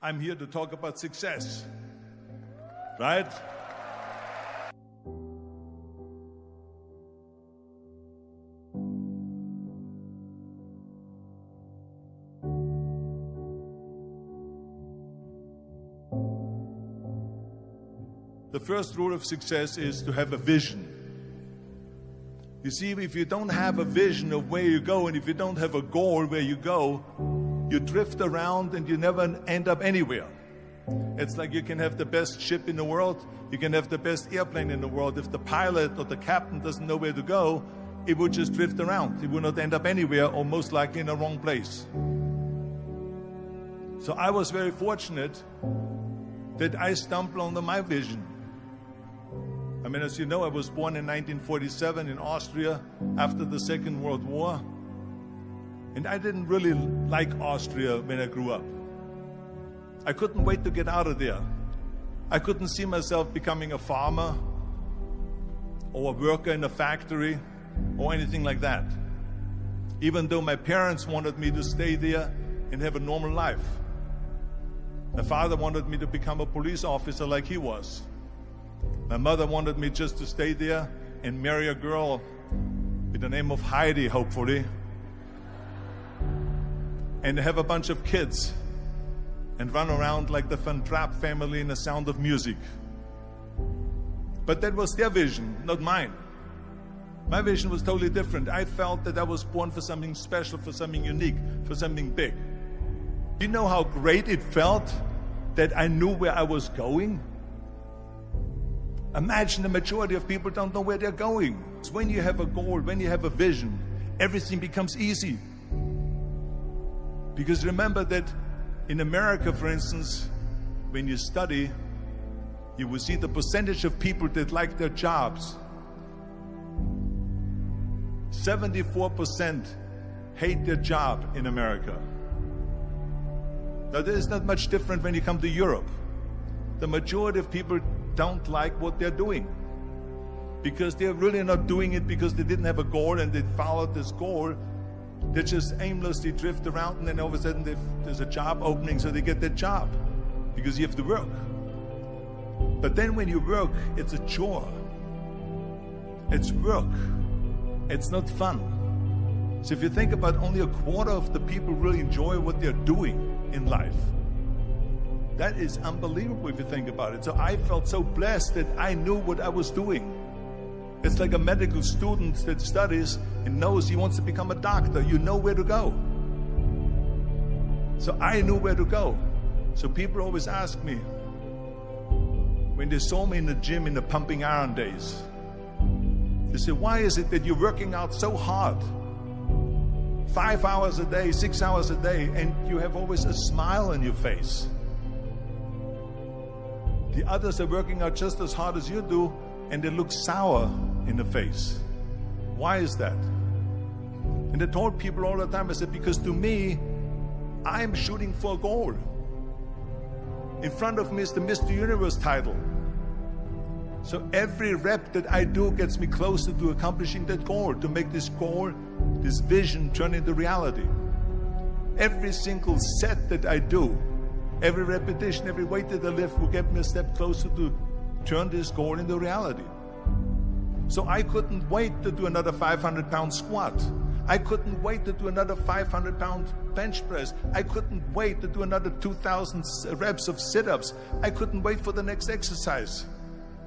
I'm here to talk about success, right? The first rule of success is to have a vision. You see, if you don't have a vision of where you go, and if you don't have a goal where you go, you drift around and you never end up anywhere. It's like you can have the best ship in the world, you can have the best airplane in the world. If the pilot or the captain doesn't know where to go, it would just drift around. It would not end up anywhere, or most likely in the wrong place. So I was very fortunate that I stumbled onto my vision. I mean, as you know, I was born in 1947 in Austria after the Second World War. And I didn't really like Austria when I grew up. I couldn't wait to get out of there. I couldn't see myself becoming a farmer or a worker in a factory or anything like that. Even though my parents wanted me to stay there and have a normal life. My father wanted me to become a police officer like he was. My mother wanted me just to stay there and marry a girl with the name of Heidi, hopefully, and have a bunch of kids and run around like the Van Trapp family in The Sound of Music. But that was their vision, not mine. My vision was totally different. I felt that I was born for something special, for something unique, for something big. You know how great it felt that I knew where I was going? Imagine the majority of people don't know where they're going. It's when you have a goal, when you have a vision, everything becomes easy. Because remember that in America, for instance, when you study, you will see the percentage of people that like their jobs. 74% hate their job in America. Now, there is not much different when you come to Europe. The majority of people don't like what they're doing because they're really not doing it because they didn't have a goal and they followed this goal. They just aimlessly drift around, and then all of a sudden there's a job opening, so they get that job because you have to work. But then when you work, it's a chore. It's work. It's not fun. So if you think about, only a quarter of the people really enjoy what they're doing in life. That is unbelievable if you think about it. So I felt so blessed that I knew what I was doing. It's like a medical student that studies and knows he wants to become a doctor. You know where to go. So I knew where to go. So people always ask me, when they saw me in the gym in the pumping iron days, they say, why is it that you're working out so hard? 5 hours a day, 6 hours a day, and you have always a smile on your face. The others are working out just as hard as you do, and they look sour in the face. Why is that? And I told people all the time, I said, because to me, I'm shooting for a goal. In front of me is the Mr. Universe title. So every rep that I do gets me closer to accomplishing that goal, to make this goal, this vision, turn into reality. Every single set that I do, every repetition, every weight that I lift will get me a step closer to turn this goal into reality. So I couldn't wait to do another 500-pound squat. I couldn't wait to do another 500-pound bench press. I couldn't wait to do another 2,000 reps of sit-ups. I couldn't wait for the next exercise,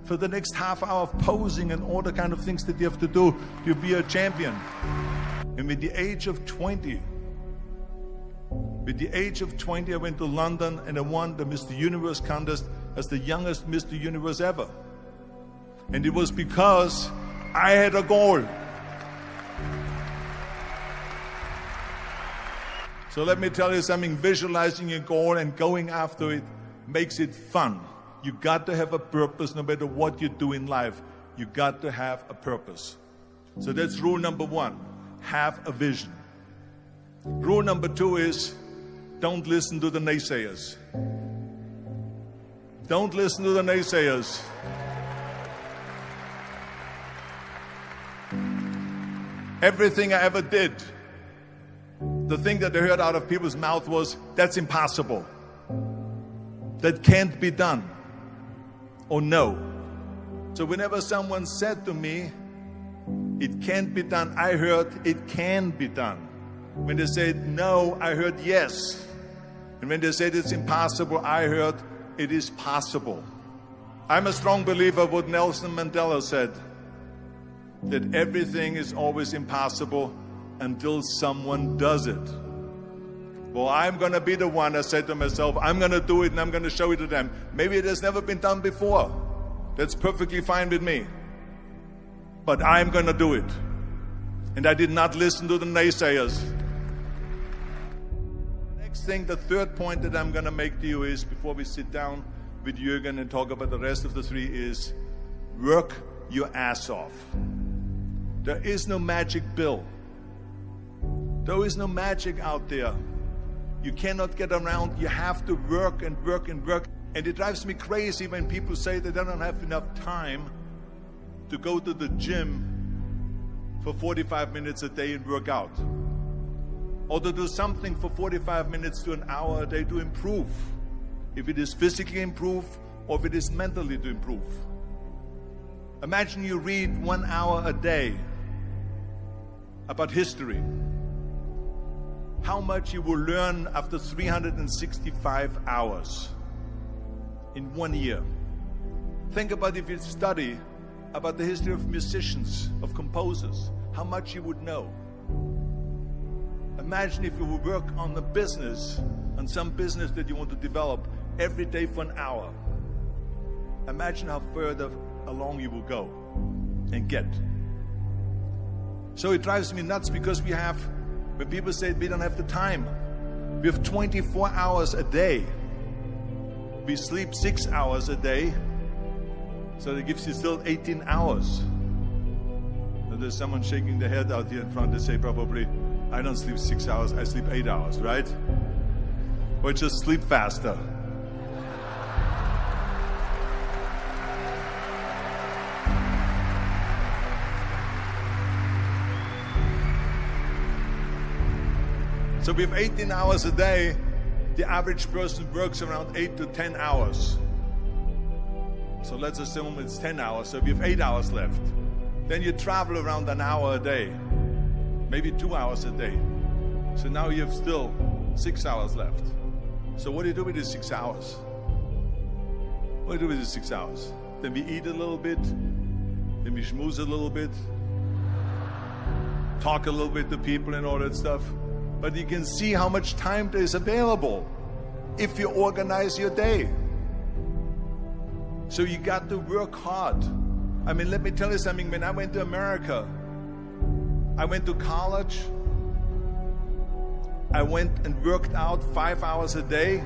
for the next half hour of posing and all the kind of things that you have to do to be a champion. And with the age of 20, I went to London and I won the Mr. Universe contest as the youngest Mr. Universe ever. And it was because I had a goal. So let me tell you something, visualizing a goal and going after it makes it fun. You got to have a purpose no matter what you do in life. You got to have a purpose. So that's rule number one, have a vision. Rule number two is, don't listen to the naysayers. Don't listen to the naysayers. Everything I ever did, the thing that I heard out of people's mouth was, that's impossible. that can't be done or no. So whenever someone said to me, it can't be done, I heard it can be done. When they said no, I heard yes. And when they said it's impossible, I heard it is possible. I'm a strong believer of what Nelson Mandela said, that everything is always impossible until someone does it. Well, I'm going to be the one, I said to myself, I'm going to do it and I'm going to show it to them. Maybe it has never been done before. That's perfectly fine with me. But I'm going to do it. And I did not listen to the naysayers. The next thing, the third point that I'm going to make to you is, before we sit down with Jürgen and talk about the rest of the three, is work your ass off. There is no magic pill. There is no magic out there. You cannot get around. You have to work and work and work. And it drives me crazy when people say they don't have enough time to go to the gym for 45 minutes a day and work out. Or to do something for 45 minutes to an hour a day to improve. If it is physically improve or if it is mentally to improve. Imagine you read 1 hour a day about history. How much you will learn after 365 hours in 1 year. Think about if you study about the history of musicians, of composers, how much you would know. Imagine if you would work on a business, on some business that you want to develop every day for an hour. Imagine how further along you will go and get. So it drives me nuts because when people say we don't have the time, we have 24 hours a day. We sleep 6 hours a day, so that gives you still 18 hours. So there's someone shaking their head out here in front. They say probably, I don't sleep 6 hours, I sleep 8 hours, right? Or just sleep faster. So we have 18 hours a day. The average person works around 8 to 10 hours. So let's assume it's 10 hours, so we have 8 hours left. Then you travel around an hour a day, maybe 2 hours a day. So now you have still 6 hours left. So what do you do with these 6 hours? What do you do with these 6 hours? Then we eat a little bit, then we schmooze a little bit, talk a little bit to people and all that stuff. But you can see how much time there is available if you organize your day. So you got to work hard. I mean, let me tell you something. When I went to America, I went to college. I went and worked out 5 hours a day.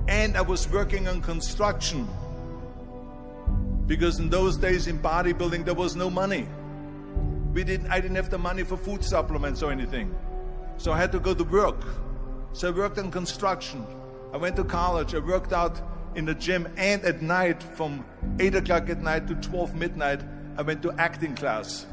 And I was working on construction. Because in those days in bodybuilding, there was no money. I didn't have the money for food supplements or anything. So I had to go to work. So I worked on construction. I went to college. I worked out in the gym, and at night from 8 o'clock at night to 12 midnight, I went to acting class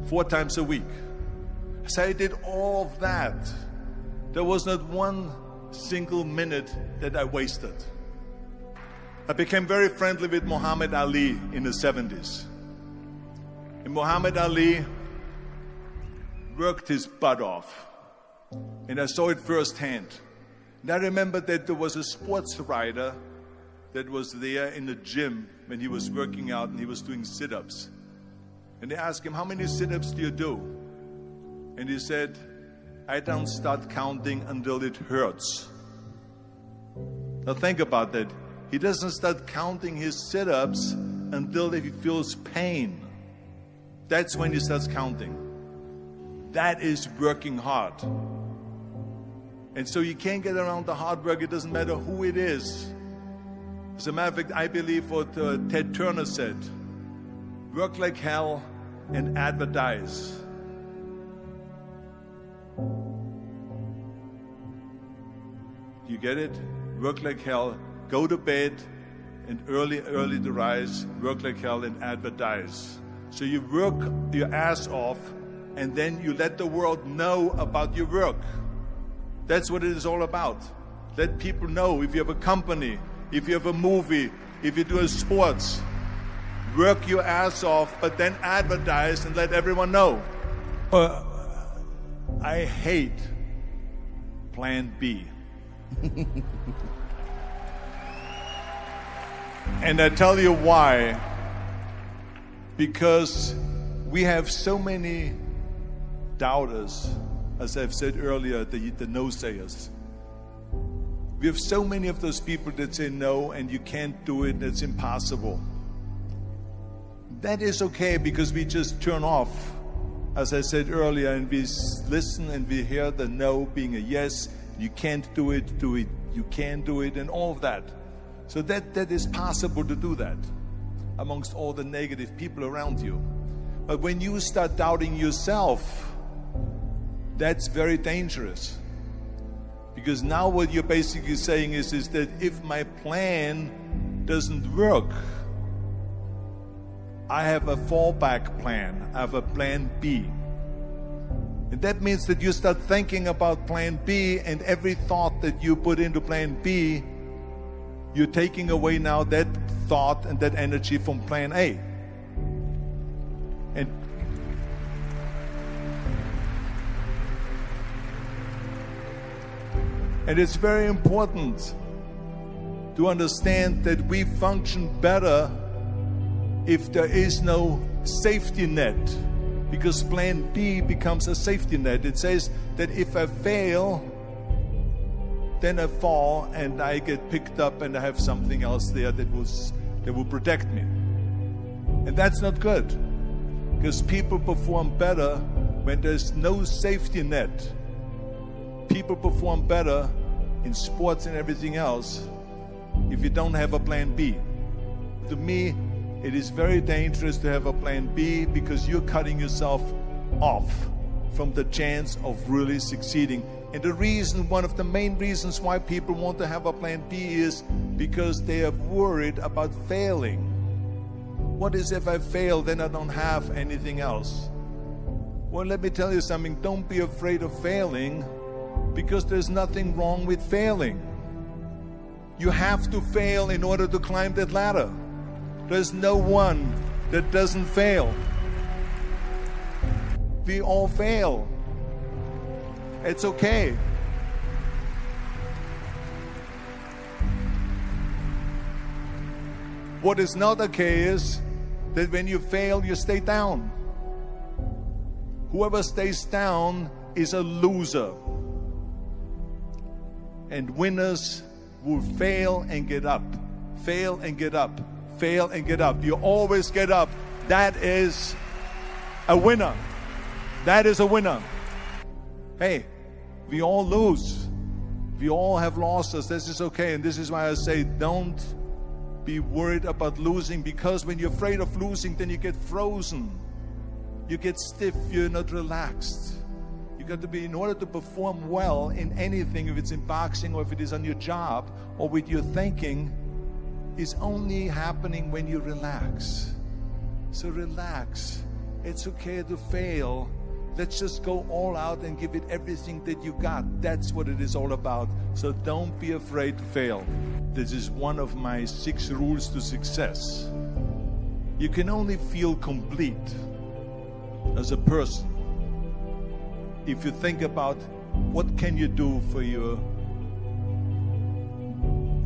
4 times a week. So I did all of that. There was not one single minute that I wasted. I became very friendly with Muhammad Ali in the 70s. And Muhammad Ali worked his butt off. And I saw it firsthand. And I remember that there was a sports writer that was there in the gym when he was working out and he was doing sit-ups. And they asked him, how many sit-ups do you do? And he said, I don't start counting until it hurts. Now think about that. He doesn't start counting his sit-ups until he feels pain. That's when he starts counting. That is working hard. And so you can't get around the hard work. It doesn't matter who it is. As a matter of fact, I believe what Ted Turner said. Work like hell and advertise. You get it? Work like hell, go to bed, and early to rise. Work like hell and advertise. So you work your ass off, and then you let the world know about your work. That's what it is all about. Let people know. If you have a company, if you have a movie, if you do a sports, work your ass off, but then advertise and let everyone know. I hate plan B. And I tell you why. Because we have so many doubters, as I've said earlier, the no-sayers. We have so many of those people that say no, and you can't do it, it's impossible. That is okay, because we just turn off, as I said earlier, and we listen and we hear the no being a yes. You can't do it, you can do it, and all of that. So that is possible to do that amongst all the negative people around you. But when you start doubting yourself, that's very dangerous. Because now what you're basically saying is that if my plan doesn't work, I have a fallback plan. I have a plan B. And that means that you start thinking about plan B, and every thought that you put into plan B, you're taking away now that thought and that energy from plan A. And it's very important to understand that we function better if there is no safety net, because plan B becomes a safety net. It says that if I fail, then I fall and I get picked up and I have something else there that will protect me. And that's not good, because people perform better when there's no safety net. People perform better in sports and everything else if you don't have a plan B. To me, it is very dangerous to have a plan B, because you're cutting yourself off from the chance of really succeeding. And the reason, one of the main reasons why people want to have a plan B is because they are worried about failing. What is if I fail, then I don't have anything else? Well, let me tell you something. Don't be afraid of failing, because there's nothing wrong with failing. You have to fail in order to climb that ladder. There's no one that doesn't fail. We all fail. It's okay. What is not okay is that when you fail, you stay down. Whoever stays down is a loser. And winners will fail and get up. Fail and get up. Fail and get up. You always get up. That is a winner. That is a winner. Hey, we all lose. We all have losses. This is okay. And this is why I say, don't be worried about losing, because when you're afraid of losing, then you get frozen. You get stiff. You're not relaxed. You got to be, in order to perform well in anything, if it's in boxing or if it is on your job or with your thinking, is only happening when you relax. So relax. It's okay to fail. Let's just go all out and give it everything that you got. That's what it is all about. So don't be afraid to fail. This is one of my 6 rules to success. You can only feel complete as a person if you think about what can you do for your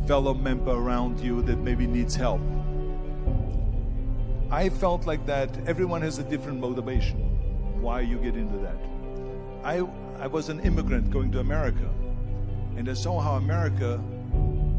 fellow member around you that maybe needs help. I felt like that. Everyone has a different motivation why you get into that. I was an immigrant going to America, and I saw how America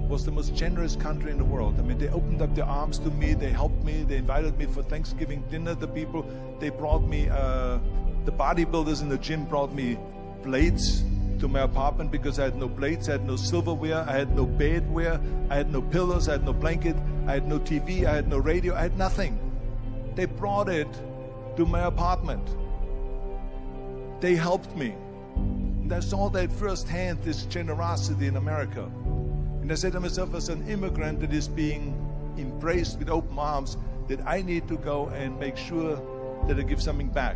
was the most generous country in the world. I mean, they opened up their arms to me, they helped me, they invited me for Thanksgiving dinner. The people, they brought me, the bodybuilders in the gym brought me plates to my apartment because I had no plates, I had no silverware, I had no bedware, I had no pillows, I had no blanket, I had no TV, I had no radio, I had nothing. They brought it to my apartment. They helped me. And I saw that firsthand, this generosity in America. And I said to myself, as an immigrant that is being embraced with open arms, that I need to go and make sure that I give something back.